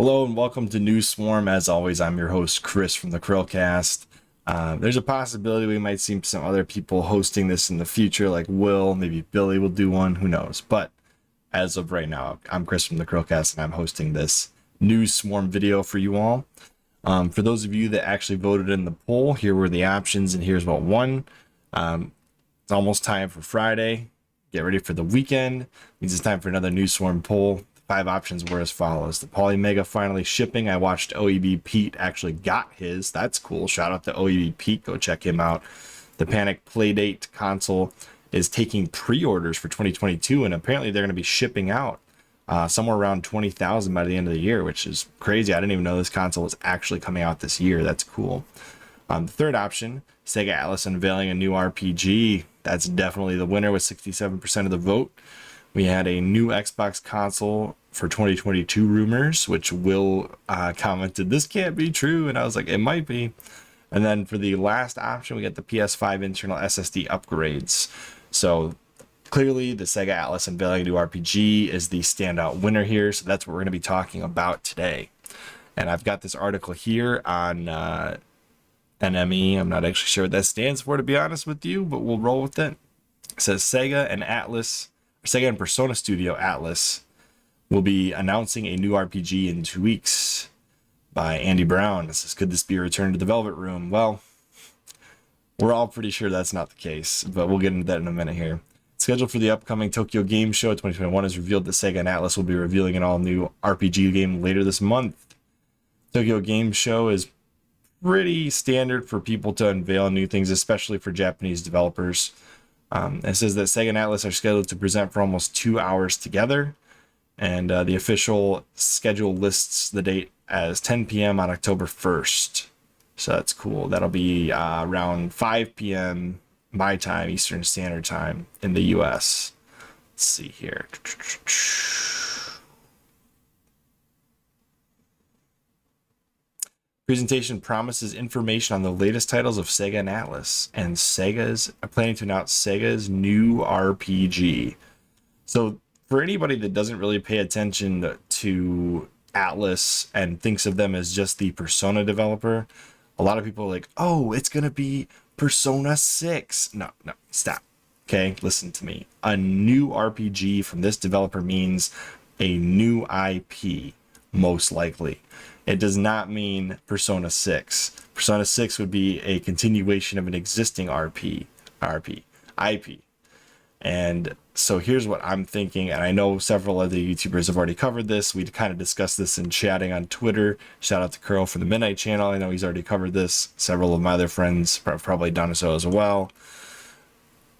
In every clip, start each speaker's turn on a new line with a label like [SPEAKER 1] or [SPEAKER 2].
[SPEAKER 1] Hello and welcome to New Swarm. As always, I'm your host, Chris from the CHRILLCAST. There's a possibility we might see some other people hosting this in the future, like Will, maybe Billy will do one, who knows. But as of right now, I'm Chris from the CHRILLCAST and I'm hosting this New Swarm video for you all. For those of you that actually voted in the poll, here were the options and here's what won. It's almost time for Friday. Get ready for the weekend. Means it's time for another New Swarm poll. 5 options were as follows. The Polymega finally shipping. I watched OEB Pete actually got his. That's cool. Shout out to OEB Pete. Go check him out. The Panic Playdate console is taking pre-orders for 2022, and apparently they're going to be shipping out somewhere around 20,000 by the end of the year, which is crazy. I didn't even know this console was actually coming out this year. That's cool. The third option, Sega Atlus unveiling a new RPG. That's definitely the winner with 67% of the vote. We had a new Xbox console for 2022 rumors, which Will commented, this can't be true. And I was like, it might be. And then for the last option, we got the PS5 internal SSD upgrades. So clearly the Sega Atlus unveiling a new RPG is the standout winner here. So that's what we're going to be talking about today. And I've got this article here on NME. I'm not actually sure what that stands for, to be honest with you, but we'll roll with it. It says Sega and Persona Studio Atlus will be announcing a new RPG in 2 weeks by Andy Brown. It says, could this be a return to the Velvet Room? Well, we're all pretty sure that's not the case, but we'll get into that in a minute here. Scheduled for the upcoming Tokyo Game Show 2021 is revealed that Sega and Atlus will be revealing an all-new RPG game later this month. Tokyo Game Show is pretty standard for people to unveil new things, especially for Japanese developers. It says that Sega and Atlus are scheduled to present for almost 2 hours together, and the official schedule lists the date as 10 p.m. on October 1st. So that's cool. That'll be around 5 p.m. my time, Eastern Standard Time in the US. Let's see here. Presentation promises information on the latest titles of Sega and Atlus, and Sega's planning to announce Sega's new RPG. So for anybody that doesn't really pay attention to Atlus and thinks of them as just the Persona developer, a lot of people are like, oh, it's going to be Persona 6. No, stop. Okay, listen to me. A new RPG from this developer means a new IP, most likely. It does not mean Persona 6. Persona 6 would be a continuation of an existing IP. And so here's what I'm thinking, and I know several other YouTubers have already covered this. We kind of discussed this in chatting on Twitter. Shout out to Curl for the Midnight Channel. I know he's already covered this. Several of my other friends have probably done so as well.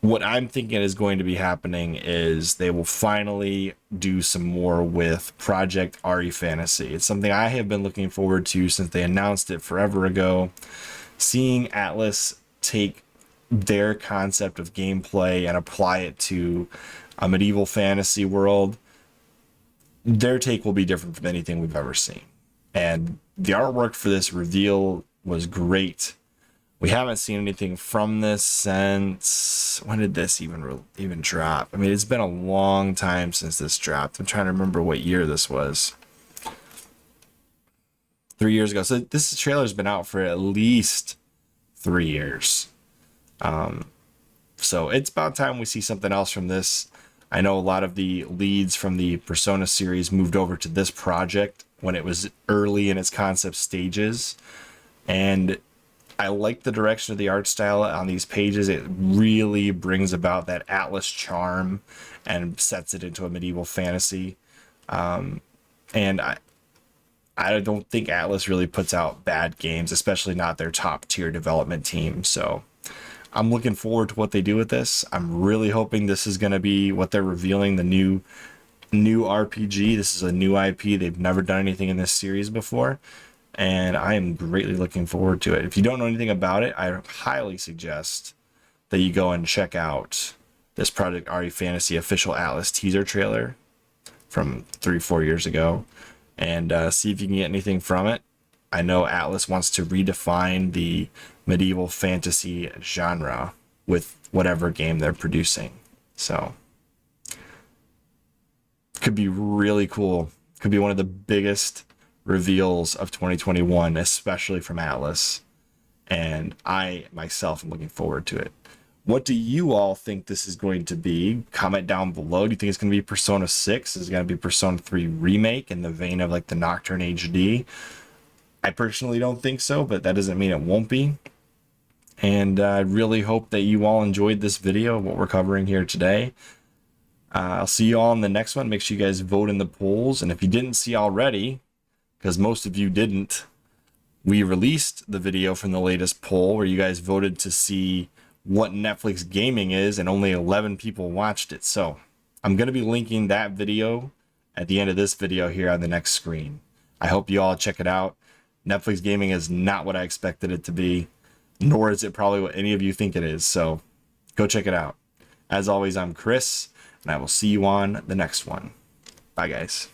[SPEAKER 1] What I'm thinking is going to be happening is they will finally do some more with Project RE Fantasy. It's something I have been looking forward to since they announced it forever ago. Seeing Atlus take their concept of gameplay and apply it to a medieval fantasy world, their take will be different from anything we've ever seen. And the artwork for this reveal was great. We haven't seen anything from this since, when did this even drop? I mean, it's been a long time since this dropped. I'm trying to remember what year this was. 3 years ago. So this trailer's been out for at least 3 years. So it's about time we see something else from this. I know a lot of the leads from the Persona series moved over to this project when it was early in its concept stages. And I like the direction of the art style on these pages. It really brings about that Atlus charm and sets it into a medieval fantasy. And I don't think Atlus really puts out bad games, especially not their top tier development team. So I'm looking forward to what they do with this. I'm really hoping this is going to be what they're revealing, the new RPG. This is a new IP. They've never done anything in this series before, and I am greatly looking forward to it. If you don't know anything about it, I highly suggest that you go and check out this Project RE Fantasy official Atlus teaser trailer from 3-4 years ago, and see if you can get anything from it. I know Atlus wants to redefine the medieval fantasy genre with whatever game they're producing. So could be really cool. Could be one of the biggest reveals of 2021, especially from Atlus. And I myself am looking forward to it. What do you all think this is going to be? Comment down below. Do you think it's going to be Persona 6? Is it going to be Persona 3 Remake in the vein of like the Nocturne HD? I personally don't think so, but that doesn't mean it won't be. And I really hope that you all enjoyed this video of what we're covering here today. I'll see you all in the next one. Make sure you guys vote in the polls. And if you didn't see already, because most of you didn't, we released the video from the latest poll where you guys voted to see what Netflix gaming is, and only 11 people watched it. So I'm going to be linking that video at the end of this video here on the next screen. I hope you all check it out. Netflix gaming is not what I expected it to be, nor is it probably what any of you think it is. So go check it out. As always, I'm Chris, and I will see you on the next one. Bye, guys.